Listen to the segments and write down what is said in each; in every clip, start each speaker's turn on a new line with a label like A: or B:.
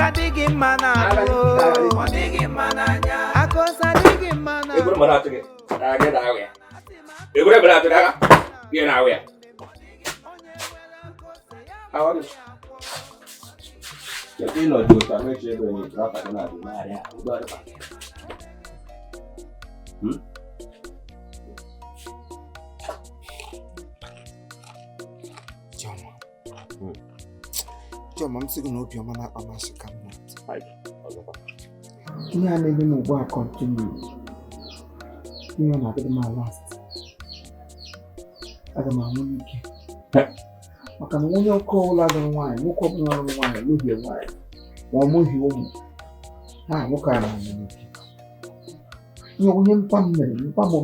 A: adịghị mma n'ahụ ọ dịghị mma n'anya akọsa adịghị mma n'ahụ
B: egwuru mara atụ gị aga na-ahụ ya egwuru ebere atụ gị aga gị na-ahụ ya ahụ gị kedu ịnọdụ otu ahụ echi ebe onye jiri aka gị na-adị n'ahịa ụgbọ adịba
C: Chioma, m sị gị na obiọma na-akpa masị ka mma. Ihe a na-eme m ugbu a kọntinu. Ihe ọ na-adịrị m last. Aga m anwụ n'ike. Maka na onye ọkụ ọbụla lụrụ nwaanyị, nwoke ọbụla lụrụ nwaanyị, lụhie nwaanyị, ma ọ mụghị ụmụ, ha nwoke a na-anwụ n'ike. Ihe onye mpa m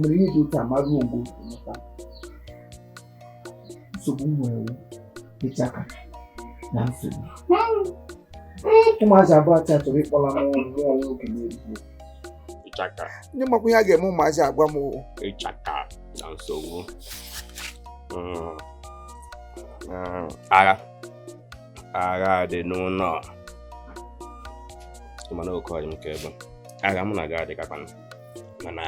C: mere ihe dị otu amarụ ogbo mụta. Nsogbu m nwere Ichaka. Na nsogbu. Ụmụazị abụọ acha chọrọ ịkpọla mmụọ nwoke n'eluigwe.
B: Ichaka.
C: Ndị makwa ihe a ga-eme ụmụazị agwa m
B: Ichaka na nsogbu. Agha dị n'ụlọ. Mana oke ọdị m ka ebe. Agha mụ na gị adịkakwa mana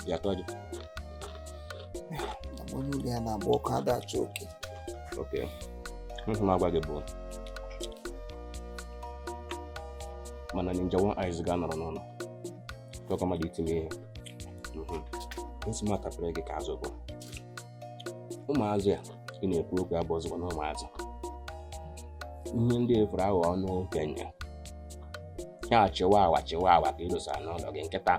B: ya tọjụ.
C: Onye ụlọ ya na-agba ọkụ adachi oke.
B: Okay. M agwa gị bụ mana ninja one eyes ga-anọrọ n'ụlọ. Tọkọ mmadụ itinye ihe. Nsị m akapịrị gị ka azụ bụ. Ụmụazụ ya ị na-ekwu okwu ya bụ ọzọ na ụmụazụ. Ihe ndị efere aghọ ọnụ okenye. Ya chịwa awa ka ịdosara n'ụlọ gị nkịta.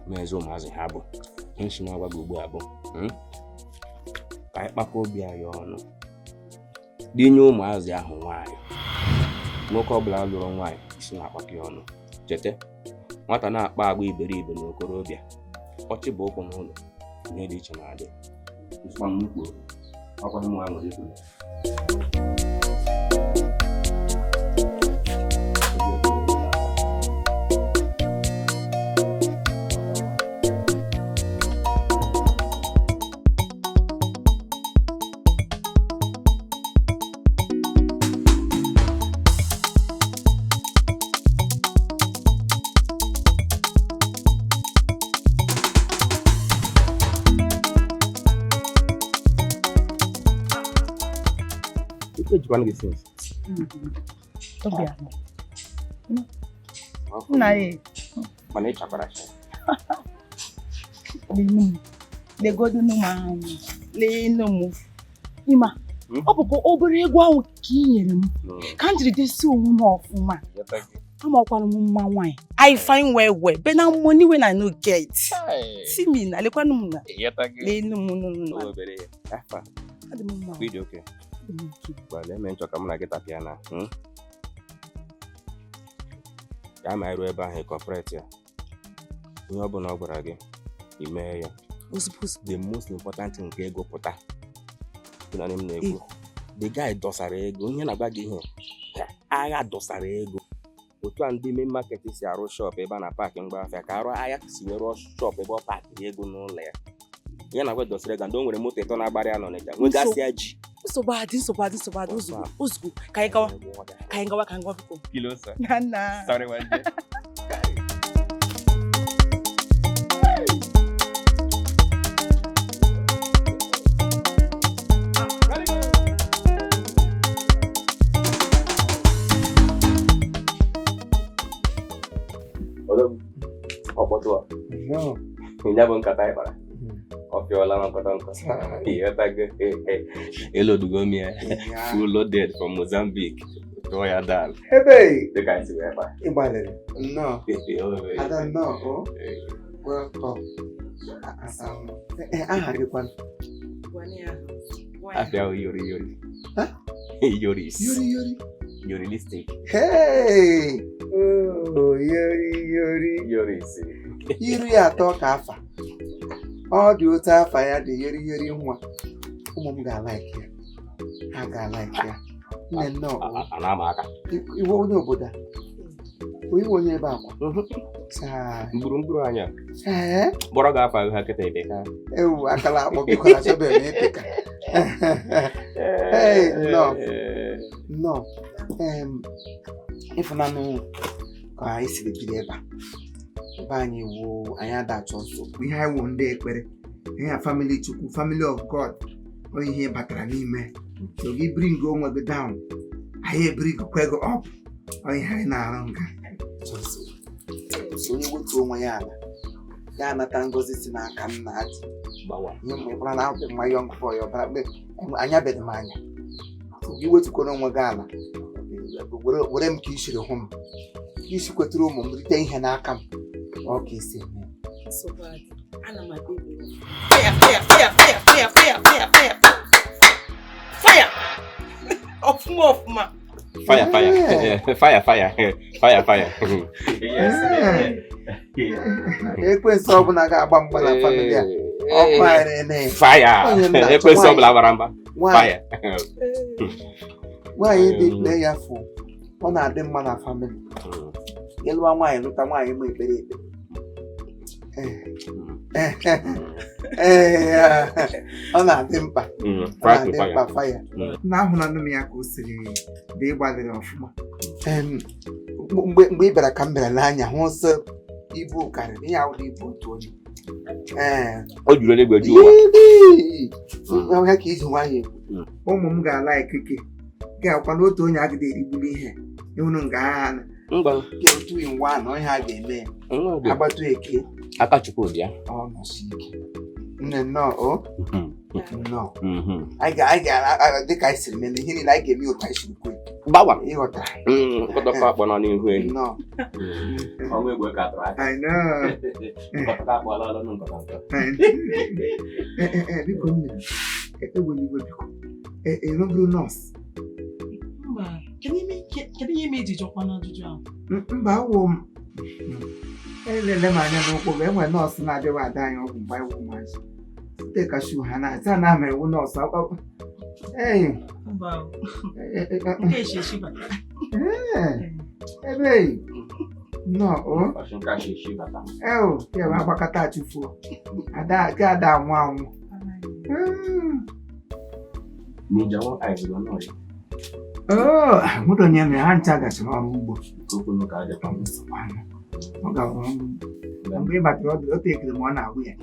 B: Mezi ụmụazụ ha bụ. Nshi na-agwa gị ugbu a bụ ka anyị kpakọ obi anyị ọnụ dinye ụmụazị ahụ nwaanyị nwoke ọbụla lụrụ nwaanyị isi na-akpakọ ya ọnụ chete nwata na-akpa agba iberibe n'okorobịa ọchị bụ ụkwụ n'ụlọ ihe dị iche na-adị nnukwu ọkwa ụmụ ahụ dị One of these things. Mana Ichaka.
D: The God no man. Lay no move. Ima. Opo obere egwu ahụ ka inyere m. Can't read this so more for man. I'm a one wine. I find well. But now money when I no get. See me na le kwanu na. Lay no.
B: Video okay. Well, let me talk about get up here now. I'm a rebel corporate. You know, no, but again, email. The most important thing is go put that. The guy does a ego. You know, bag him. I got does a ego. But one day, market is a rush shop, a banner parking bar. I see a rush shop about park. You go no layer. You know what does regan don't remote it on a barrier on it. We got the
D: so bad. Usgu. Kaingawa people.
B: Kilos.
D: Nana.
B: Sorry, one day.
C: No.
B: Hindi mo katay para. Opiola ng patangko. Iya tag. Hello Dugomia. Full loaded from Mozambique. Toya dal.
C: Hey babe.
B: The guys were by.
C: Ibale. No. I don't know. Oh. Welcome. Hari kwan.
B: Afia yori.
C: Huh?
B: Yoris.
C: Yori.
B: Yoristic.
C: Hey. Oh, yori.
B: Yoris.
C: Yiri atọ ka afa. Ọ dị otu afa ya dị yori nwa. Ụmụ m ga-like ya. Ha ga-like ya. Nne nnọọ.
B: Ana m aka.
C: Iwe onye obodo. Iwe onye ebe akwa.
B: Mgburu anya.
C: Ee?
B: Bọrọ ga-afa ha kete ebe ka.
C: Ewu akala akpọ biko na chọbe m epeka. Hey, no. If na no ka anyị siri biri ebe anyị wo anyị adachọ nsogbu ihe anyị wo ndị ekpere ihe family chukwu family of God onye ihe batara n'ime so gị bring onwe gị down anyị bring kwego up onye anyị na-arụ nga so onye wetu onwe ya ala ya anata ngozi si n'aka nna adị ihe mgbe na ahụ nwa young boy ọbara mgbe anya bedị m anya gị wetukwana onwe gị ala were m ka ishiri hụ m isi kwetara ụmụ m rite ihe n'aka m ọ ka esi eme
D: ọfụma
B: fire.
C: Ekwensu ọbụla ga-agba mgba na famili a ọkụ anyị
B: fire ekwensu ọbụla gbara mgba fire
C: nwaanyị dị ikpe ya fụ ọ na-adị mma na famili ịlụwa nwaanyị lụta nwaanyị ma ekpere ọ na-adị mkpa faya na-ahụ na nụ m ya ka o siri dị ịgbalịrị ọfụma mgbe ị bịara ka m bịara n'anya hụ nsọ ibu karịrị ihe ahụ ibu otu onye
B: o juru eluigwe ju
C: ụwa ya ka iji nwaanyị ekwu ụmụ m ga-ala ikike ga-akwa n'otu onye agide erigbuli ihe ịhụrụ nga ha otu nwa na onye a ga-eme agbatu eke
B: aka chukwu dị ya
C: ọ nọsi ike nne nnọọ anyị ga dịka anyị siri mere ihe niile anyị ga-eme ụta isi ukwe
B: gbawa
C: ịghọtara
B: nkọtọkọ akpọ nọ n'ihu enyi
C: ọnwa
B: egwe ka atụrụ aka nkọtọkọ akpọ ọlọlọ nkọtọkọ
C: biko nne eweli iwe biko eroburu nọọsụ
D: kedu ihe ime iji jọkwa n'ajụjụ ahụ?
C: Mba awụ m elele m anya n'ụkwụ bụ enwe nọọsụ na-adịwa ada anyị ọgwụ mgbe anyị ụmụazị site ka shu ha na-ata na ama ewu nọọsụ ebe nnọọ ya bụ agbakọta achụfuo ada anwụ anwụ mụrụ onye mere ha ncha gachara ọrụ ugbo ọ ga-abụ mgbe ị batara ọdụ o tekere ma ọ na-ahụ ya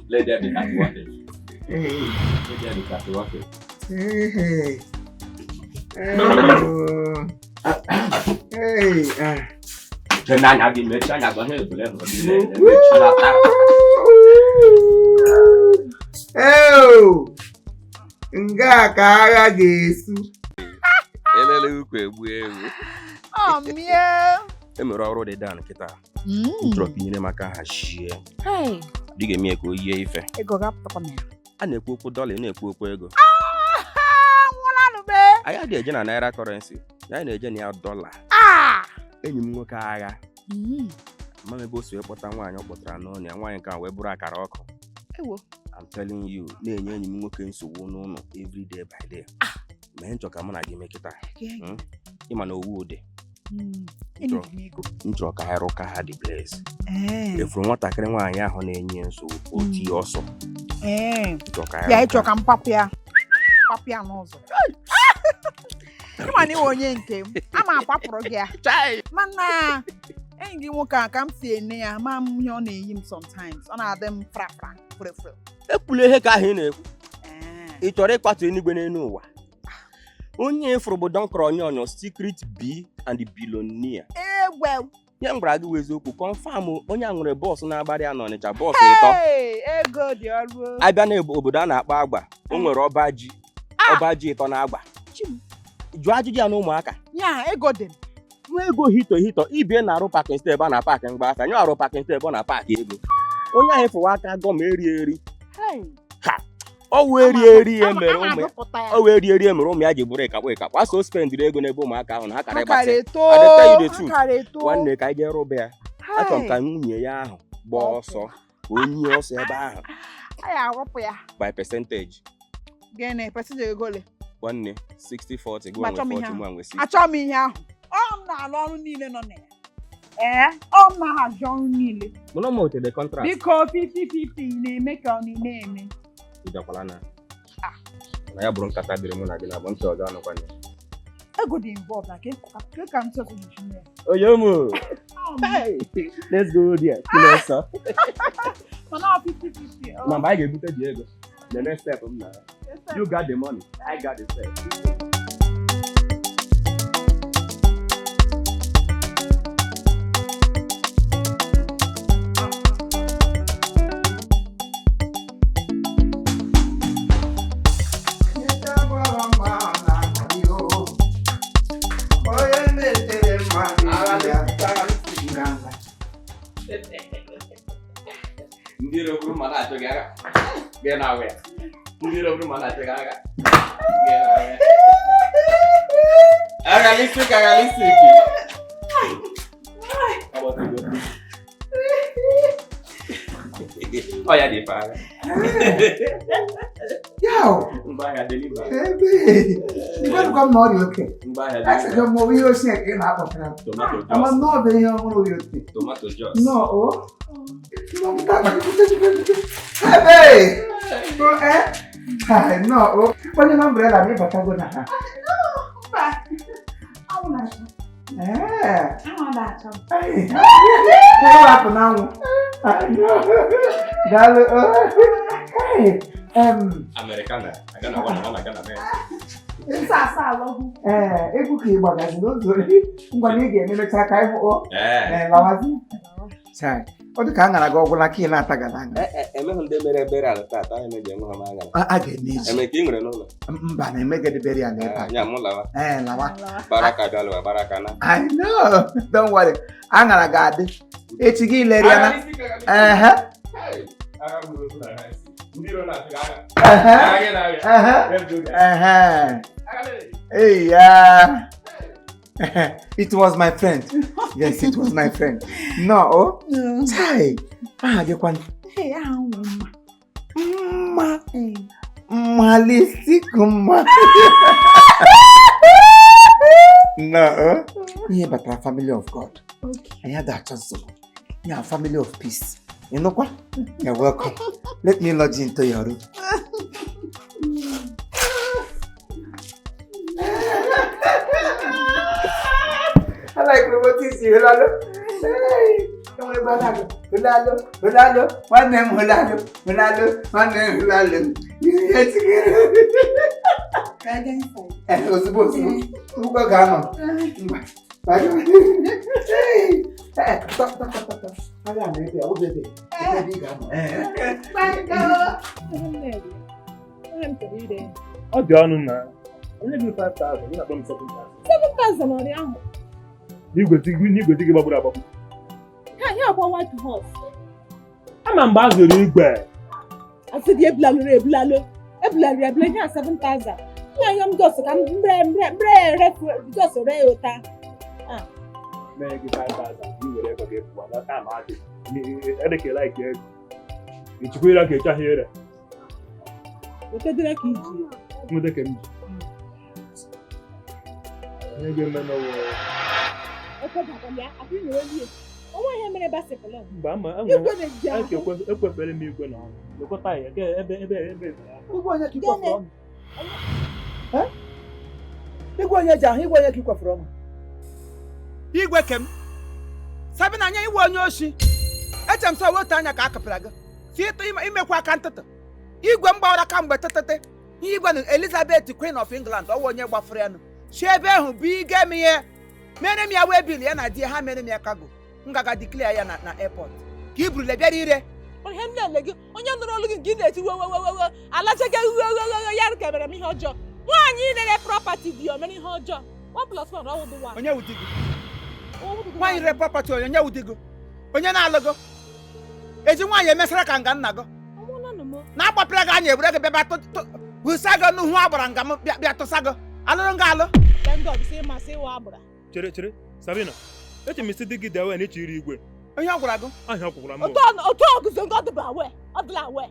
C: nga ka agha ga-esu
B: elele ukwu egbu ewu emere ọrụ dị dan kịta chọrọ ka inyere maka hazie dị ga-eme ka o yie ife a na-ekwu okwu dọla na-ekwu okwu ego anyị adịghị eje na naira kọrensị ya na-eje na ya dọla enyi m nwoke agha ama m ebe o si kpọta nwaanyị ọ kpọtara n'ọnụ ya nwaanyị nke a wee bụrụ akara ọkụ I'm telling you na-enye enyi m nwoke nsogbu n'ụlọ every day by day mee nchọ ka mụ na gị mekịta ịma na owu ode nchọ ka ha rụka ha dị blaze efuru nwatakịrị nwaanyị ahụ na-enye nsogbu oti ọsọ
D: ịchọ ka m papịa n'ụzọ ịma na iwe onye nke m ama apapụrụ gị ya mana enyi gị nwoke a ka m si ene ya ma m ihe ọ na-eyi m sometimes ọ na-adị m frafra
B: ekwula ihe ka ahụ ị na-ekwu ị chọrọ ịkwatu enigwe n'elu ụwa onye ifuru bụ donkọrọ onyo secret B and the billionaire ihe m gwara gị wụ eziokwu confirm onye a nwere bọọsụ na-agbara ya n'Ọnịcha bọọsụ ịtọ abịa na obodo a na-akpọ Agba o nwere ọba ji ịtọ na Agba jụọ ajụjụ ya na ụmụaka nwa ego hito ibie na-arụ pakin steeb a na paakị mgbasa nye arụ pakin steeb na paakị ego onye ahụ fụwa aka gọm eri ọ wee eri emere ụmụ ya ji bụrụ ịkakpọ aso spendiri ego n'ebe ụmụaka ahụ na ha kara ịgbatị nwanne ka anyị jee rụba ya achọrọ m ka nwunye ya ahụ gbaa ọsọ onye ọsọ ebe ahụ by percentage nwanne 60-40 gụọ nwe 40 mụ nwe 60
D: achọrọ m ihe ahụ ọ m na-alụ ọrụ niile nọ na ya ọ m na-ahazi ọrụ niile
B: mụna m otere contract
D: biko 50-50 na-eme ka ọ na-eme
B: ịgakwala na na ya bụrụ nkata dịrị mụ na gị na bụ ntị ọzọ anụkwana.
D: Ego dị involved na ka m chọrọ iji.
B: Oyomo. Let's go there. Kilosa.
D: Mana 50-50.
B: Mama, I get the ego. The next step now. You got the money. I got the step. Ndiro guru mana chogaga. Get away. Ndiro guru mana chogaga. Get away. Aga listen. Oh ya di fare.
C: Yo.
B: Mbaya deliver.
C: Baby. You got to come now, okay?
B: Mbaya.
C: That's the movie you see again happen.
B: Tomato juice.
C: I'm not very young when you think.
B: Tomato juice.
C: No, oh. No, hey. Bro, eh? No, oh. When you umbrella, me better go now.
D: No, but I want that. I want that.
C: Hey. What happened now? Hey.
B: Americana. I gonna man.
C: Ego ka ịgbagazi n'oge ngwa na ị ga-eme ka anyị hụ lawazi. Sai, ọ dị ka a ṅara gị ọgwụ ka ị na-ata gada anya.
B: Emeghị ndị mere ebere ala taata anyị meji enwe ha ma aṅara.
C: A ga-eme echi.
B: Eme ka ị nwere n'ụlọ.
C: Mba, na-emegide bere ya n'ebe a.
B: Ya mụ lawa.
C: Lawa.
B: Baraka bịalụwa baraka na.
C: I know. Don't worry. Aṅara ga-adị. Echi gị lere ya na. Hey, yeah. It was my friend. Yes, it was my friend. No, Chai. Get
D: Hey,
C: Malistic. No, yeah, but we're a family of God.
D: Okay.
C: I had that chance. We are a family of peace. You know what? You're welcome. Let me lodge into your room. I like what you Hulalo. Hey, come on, Hulalo. One name Hulalo. One name Hulalo. You get together. I was supposed to. Who got Gano? Hey, stop. I am ready. I will be ready.
E: Ọ dị ọnụ na onye gị 5,000 ị na-akpọ m
D: 7,000 ọrịa ahụ.
E: N'igwe gị gbagburu agbagbu.
D: Ya akwa white horse.
E: Ama mgbe a zụrụ igwe.
D: Asị dị ebulalụ ya 7,000. Ya m gosi ka m gosi re ụta.
E: Mee gị 5,000 ị were ego gị pụọ na taa ma adị. Edekela ike ego. Ichikwere ka ịchaghị ere.
D: Wetedere ka iji.
E: Nwete ka m ji. Onye ga-eme n'ọwụ.
D: Onwe ihe mere basịpụlụ.
E: Mba, ekwefere m igwe na ọnụ. Lekọta ya ebe
C: Igwe onye ka ikwafere ọnụ? Igwe onye ji ahụ, igwe onye ka ikwafere ọnụ? Igwe kem. Sabi na anya iwe onye oshi. Eche m sọ wetu anya ka a kapịra gị. Si imekwa aka ntụtụ. Igwe mgbawara kamgbe tụtụtụ. Ihe igwe na Elizabeth Queen of England ọwụ onye gbafere ya nụ. Si ebe ahụ bụ ige m ihe. Mere m ya wee bili ya na di ha mere m ya kago. M gaga declare ya na airport. Ka i burule bịara ire.
D: Onye m na-ele gị, onye nụrụ olu gị nke ị na-eti wewewewe alachaga ya rukebere m ihe ọjọọ. Nwaanyị na-ere property dị o mere ihe ọjọọ. 1+1 ọwụ dị 1.
C: Onye wụ di gị? Nwaanyị rere property onye wụ di gị? Onye na-alụ gị? Eji nwaanyị emesara ka nga nna gị? Na-agbapịra gị anya ebure gị bịa hụsa gị n'ihu agbara nga m bịa tụsa gị. Alụrụ gị alụ?
E: Chere, Sabina. Eche m isi dị gị dị awe na ịchị iri igwe.
C: Onye ọ gwara gị?
E: Ahịa ọ kwụkwara m.
D: Otu ọgụzọ nga ọ dịba awe. Ọ dịla awe.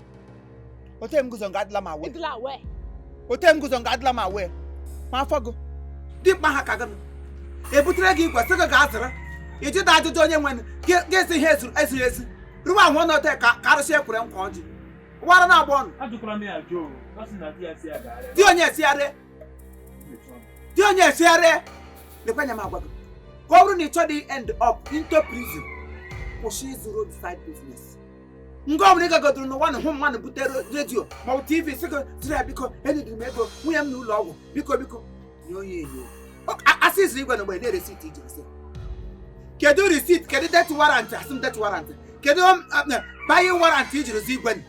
C: Ote m guzo nga adịla m awe.
D: Ịdịla awe.
C: Ote m guzo nga adịla m awe. Ma afọ gị. Dị mkpa ha ka gị. Ebutere gị igwe sị gị gaa zụrụ. Iji da ajụjụ onye nwe ga-esi ihe ezuru ezi. Ruo ahụ ọ nọte ka arụsị ekwere nkwa ọjị. Ụwara na-agba ọnụ.
E: Ajụkwara m ya ajụ.
A: Di onye siare. Di onye siare. Le kwanya magwago. Ko bụrụ na ịchọ dị end up into prison. Kwụsị ịzụ roadside business. Ngo ọbụla ị gagodoro n'ụwa na hụ mmadụ butere redio ma ọ bụ TV sị gị ya biko enyediri m ego nwunye m n'ụlọ ọgwụ biko nye onye enyo. Asịsị igwe na mgbe na receipt iji nsị. Kedu receipt, kedu death warrant, asim death warrant. Kedu buying warrant iji rụzi igwe.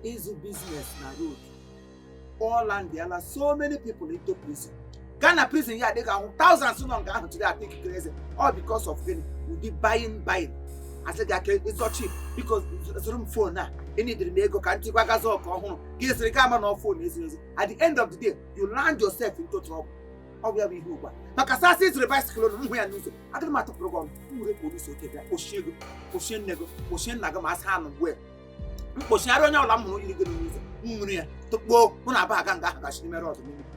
A: Ịzụ business na road. All and there are so many people into prison. Ghana prison here, they got thousands of them today. I think it's crazy. All because of them. We be buying. I said that it's so cheap because it's room phone now. Any the nego can't take back as all come home. Give the camera no phone. At the end of the day, you land yourself into trouble. How we have been doing? But assassins reverse clone. We are losing. I don't matter program. Who police okay? Ocean nego. Ocean naga mas hand where. Ocean I don't know. I'm not going to go.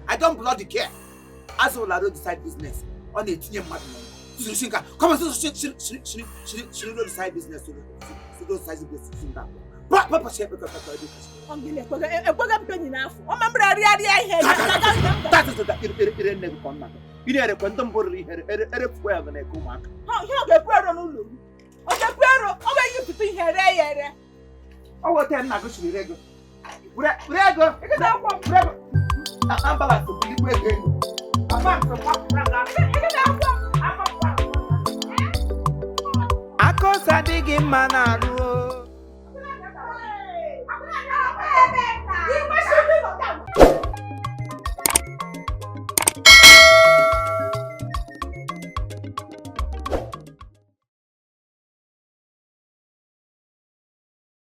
A: I don't bloody care. As all I decide business on a team madman. Come on, she decide business to those size business. Papa shape because that is the never come. You need a quantum body here, a fuel than a comac.
D: How you get prayer on Lulu? Okay, prayer, over you to think here.
A: Oh, what then I go to be regular. Rego, I'm about to be with Akosa digi manaru